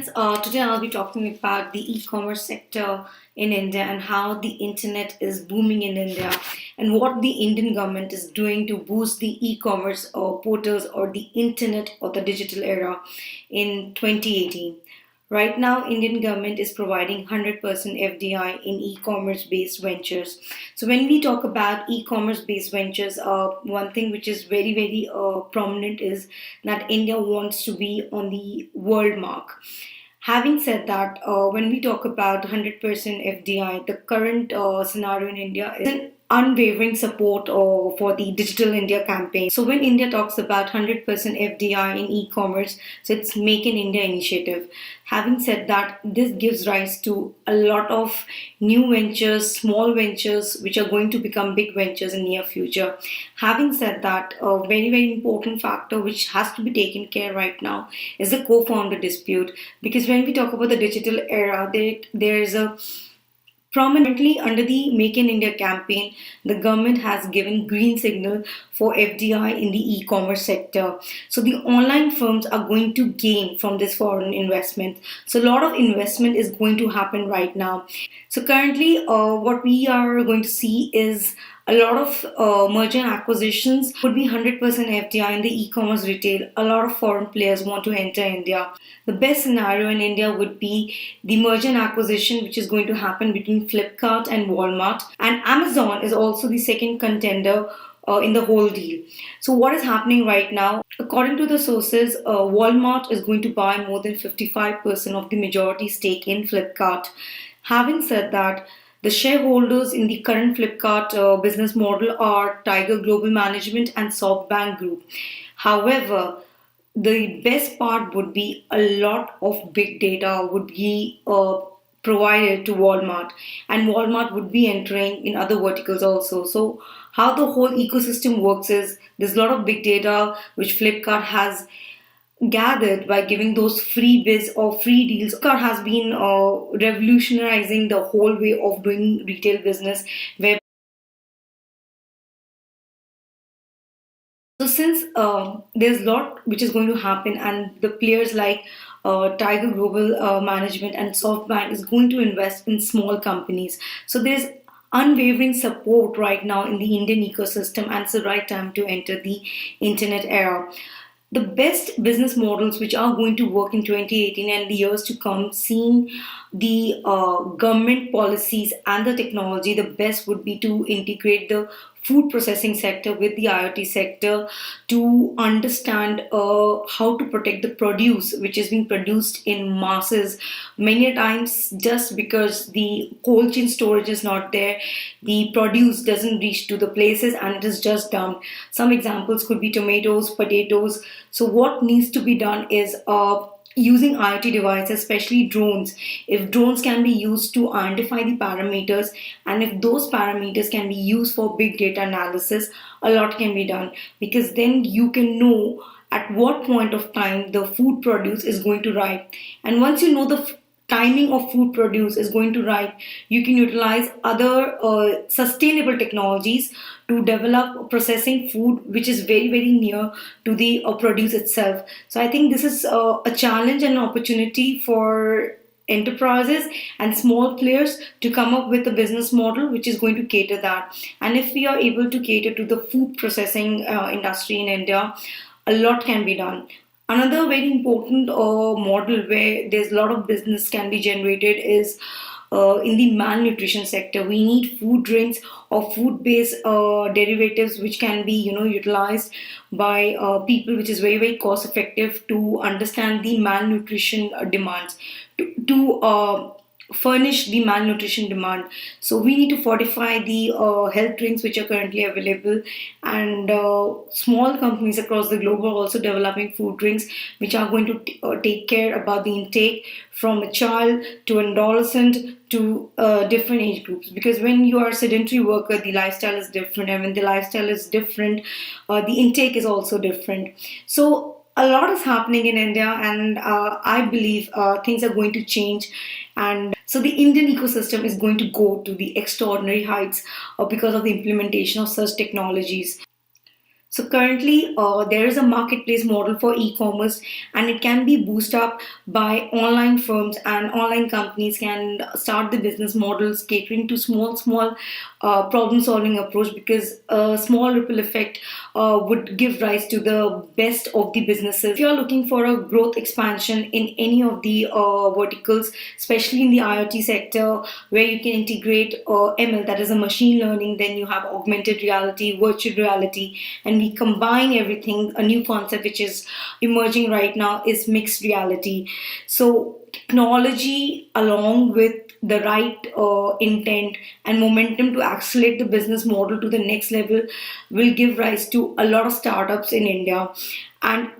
friends, today I'll be talking about the e-commerce sector in India and how the internet is booming in India and what the Indian government is doing to boost the e-commerce portals or the internet or the digital era in 2018. Right now, Indian government is providing 100% FDI in e-commerce based ventures. So when we talk about e-commerce based ventures, one thing which is very prominent is that India wants to be on the world mark. Having said that, when we talk about 100% FDI, the current scenario in India is an unwavering support for the Digital India campaign. So when India talks about 100% FDI in e-commerce, so it's Make in India initiative. Having said that, this gives rise to a lot of new ventures, small ventures, which are going to become big ventures in near future. Having said that, a very important factor which has to be taken care right now is the co-founder dispute, because when we talk about the digital era, there is a prominently under the Make in India campaign, the government has given green signal for FDI in the e-commerce sector. So the online firms are going to gain from this foreign investment. So a lot of investment is going to happen right now. So currently, what we are going to see is a lot of merger and acquisitions would be 100% FDI in the e-commerce retail. A lot of foreign players want to enter India. The best scenario in India would be the merger and acquisition, which is going to happen between Flipkart and Walmart. And Amazon is also the second contender in the whole deal. So what is happening right now? According to the sources, Walmart is going to buy more than 55% of the majority stake in Flipkart. Having said that, the shareholders in the current Flipkart business model are Tiger Global Management and SoftBank Group. However, the best part would be a lot of big data would be provided to Walmart, and Walmart would be entering in other verticals also. So, how the whole ecosystem works is there's a lot of big data which Flipkart has gathered by giving those freebies or free deals. Flipkart has been revolutionizing the whole way of doing retail business. Where so since there's a lot which is going to happen, and the players like Tiger Global Management and SoftBank is going to invest in small companies. So there's unwavering support right now in the Indian ecosystem, and it's the right time to enter the internet era. The best business models which are going to work in 2018 and the years to come, seeing the government policies and the technology, the best would be to integrate the food processing sector with the IoT sector to understand how to protect the produce which is being produced in masses. Many a times, just because the cold chain storage is not there, the produce doesn't reach to the places and it is just dumped. Some examples could be tomatoes, potatoes. So what needs to be done is using IoT devices, especially drones. If drones can be used to identify the parameters, and if those parameters can be used for big data analysis, a lot can be done, because then you can know at what point of time the food produce is going to ripe. And once you know the timing of food produce is going to ripe, you can utilize other sustainable technologies to develop processing food which is very near to the produce itself. So I think this is a challenge and an opportunity for enterprises and small players to come up with a business model which is going to cater that. And if we are able to cater to the food processing industry in India, a lot can be done. Another very important model where there's a lot of business can be generated is in the malnutrition sector. We need food drinks or food-based derivatives which can be, utilized by people, which is very cost effective to understand the malnutrition demands to furnish the malnutrition demand. So we need to fortify the health drinks which are currently available, and small companies across the globe are also developing food drinks which are going to take care about the intake from a child to an adolescent to different age groups, because when you are a sedentary worker, the lifestyle is different, and when the lifestyle is different, the intake is also different. So a lot is happening in India, and I believe things are going to change. And so the Indian ecosystem is going to go to the extraordinary heights because of the implementation of such technologies. So currently, there is a marketplace model for e-commerce, and it can be boosted up by online firms, and online companies can start the business models catering to small problem-solving approach, because a small ripple effect would give rise to the best of the businesses. If you are looking for a growth expansion in any of the verticals, especially in the IoT sector, where you can integrate ML, that is a machine learning, then you have augmented reality, virtual reality, and we combine everything. A new concept which is emerging right now is mixed reality. So technology, along with the right intent and momentum to accelerate the business model to the next level, will give rise to a lot of startups in India. And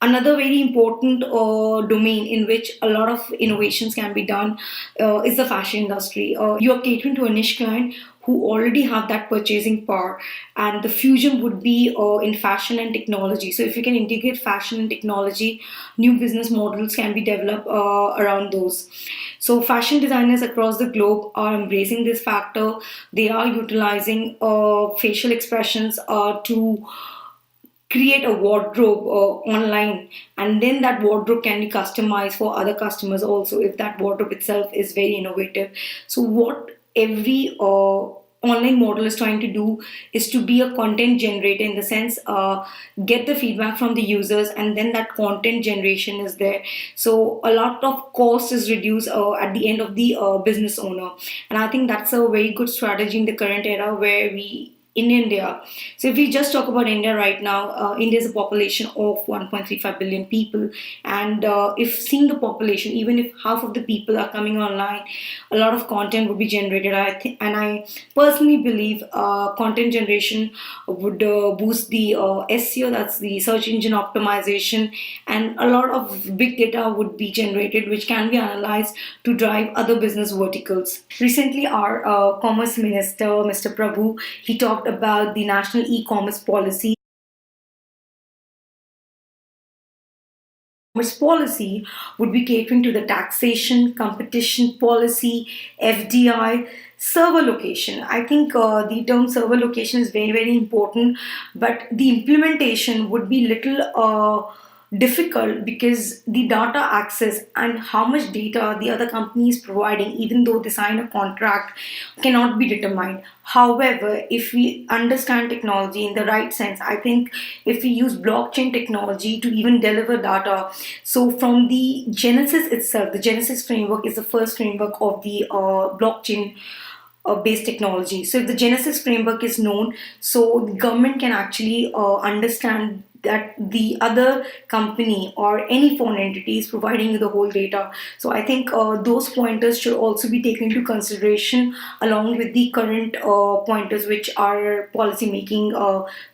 another very important domain in which a lot of innovations can be done is the fashion industry. You are catering to a niche client who already have that purchasing power, and the fusion would be in fashion and technology. So if you can integrate fashion and technology, new business models can be developed around those. So fashion designers across the globe are embracing this factor. They are utilizing facial expressions to create a wardrobe online, and then that wardrobe can be customized for other customers also, if that wardrobe itself is very innovative. So what every online model is trying to do is to be a content generator, in the sense get the feedback from the users, and then that content generation is there. So a lot of cost is reduced at the end of the business owner, and I think that's a very good strategy in the current era where we in India. So if we just talk about India right now, India is a population of 1.35 billion people, and if seeing the population, even if half of the people are coming online, a lot of content would be generated. And I personally believe content generation would boost the SEO, that's the search engine optimization, and a lot of big data would be generated, which can be analyzed to drive other business verticals. Recently, our Commerce Minister, Mr. Prabhu, he talked about the national e-commerce policy. Commerce policy would be catering to the taxation, competition policy, FDI, server location. I think the term server location is very, very important, but the implementation would be little difficult, because the data access and how much data the other company is providing, even though they sign a contract, cannot be determined. However, if we understand technology in the right sense, I think if we use blockchain technology to even deliver data, so from the Genesis itself, the Genesis framework is the first framework of the blockchain based technology. So if the Genesis framework is known, so the government can actually understand that the other company or any foreign entity is providing you the whole data. So I think those pointers should also be taken into consideration, along with the current pointers which our policy making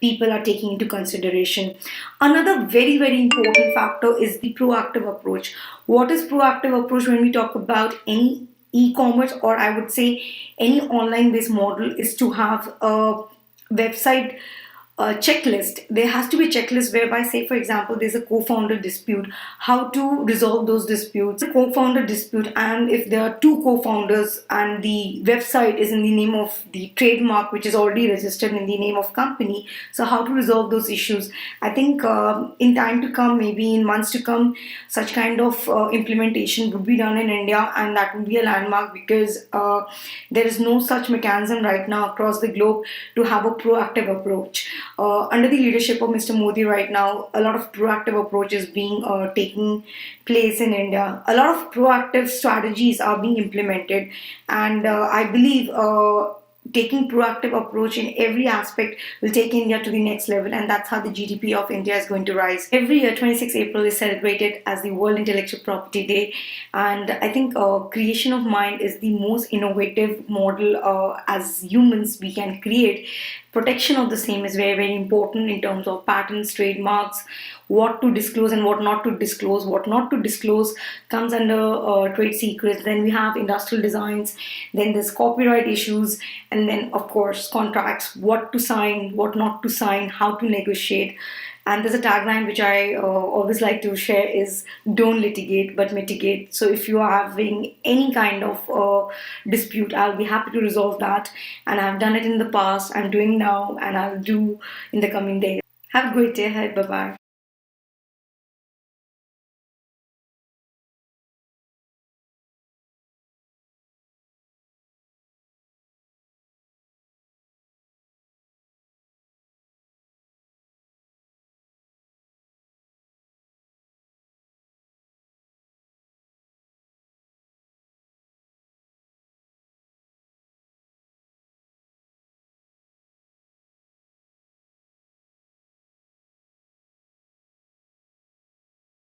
people are taking into consideration. Another very, very important factor is the proactive approach. What is proactive approach when we talk about any e-commerce, or I would say any online based model, is to have a website checklist. There has to be a checklist whereby, say for example, there's a co-founder dispute, how to resolve those disputes. A co-founder dispute, and if there are two co-founders and the website is in the name of the trademark which is already registered in the name of company, so how to resolve those issues. I think in time to come, maybe in months to come, such kind of implementation would be done in India, and that would be a landmark, because there is no such mechanism right now across the globe to have a proactive approach. Under the leadership of Mr. Modi right now, a lot of proactive approaches being taking place in India. A lot of proactive strategies are being implemented, and I believe taking proactive approach in every aspect will take India to the next level, and that's how the GDP of India is going to rise. Every year, 26 April is celebrated as the World Intellectual Property Day, and I think creation of mind is the most innovative model as humans we can create. Protection of the same is very, very important in terms of patents, trademarks, what to disclose and what not to disclose. What not to disclose comes under trade secrets. Then we have industrial designs, then there's copyright issues, and then of course contracts, what to sign, what not to sign, how to negotiate. And there's a tagline which I always like to share is don't litigate but mitigate. So if you are having any kind of dispute, I'll be happy to resolve that. And I've done it in the past, I'm doing now, and I'll do in the coming days. Have a great day ahead. Bye bye.